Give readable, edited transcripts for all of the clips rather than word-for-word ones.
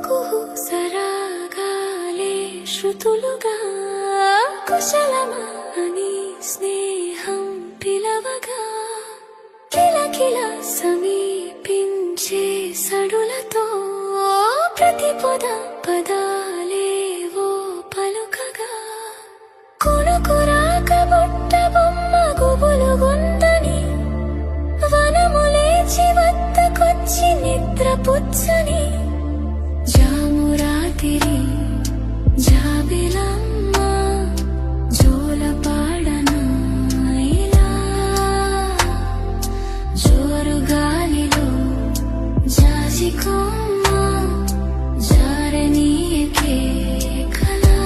కుహు సరాగాలే శృతులుగా కుశలమా అని స్నేహం పిలవగా కిలకిల సమీపించే సడులతో ప్రతి పదాలేవో పలుకగా కొనుకురాక బుట్ట బొమ్మ గుబులు గుందని వనములేచి వద్దకొచ్చి నిద్రపుచ్చని జామురాతిరి జాబిలమ్మ జోలపాడనా ఇలా జోరు గాలిలో జాజికొమ్మ జారనీయకే కలా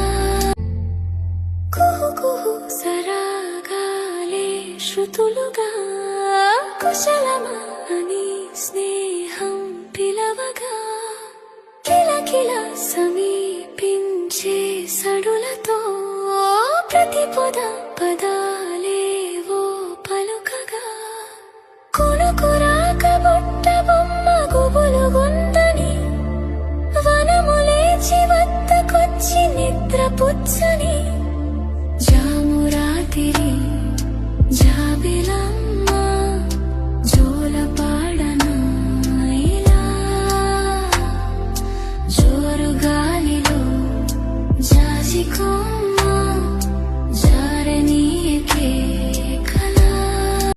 కుహు కుహు సరాగాలే శృతులుగా కుశలమా అని స్నేహం పిలవగా కిలకిల సమీపించే సడులతో ప్రతి పదాలేవో పలుకగా కొనుకురాక బుట్ట బొమ్మ గుబులు గుందని వనములేచి వద్దకొచ్చి నిద్రపుచ్చని జామురాతిరి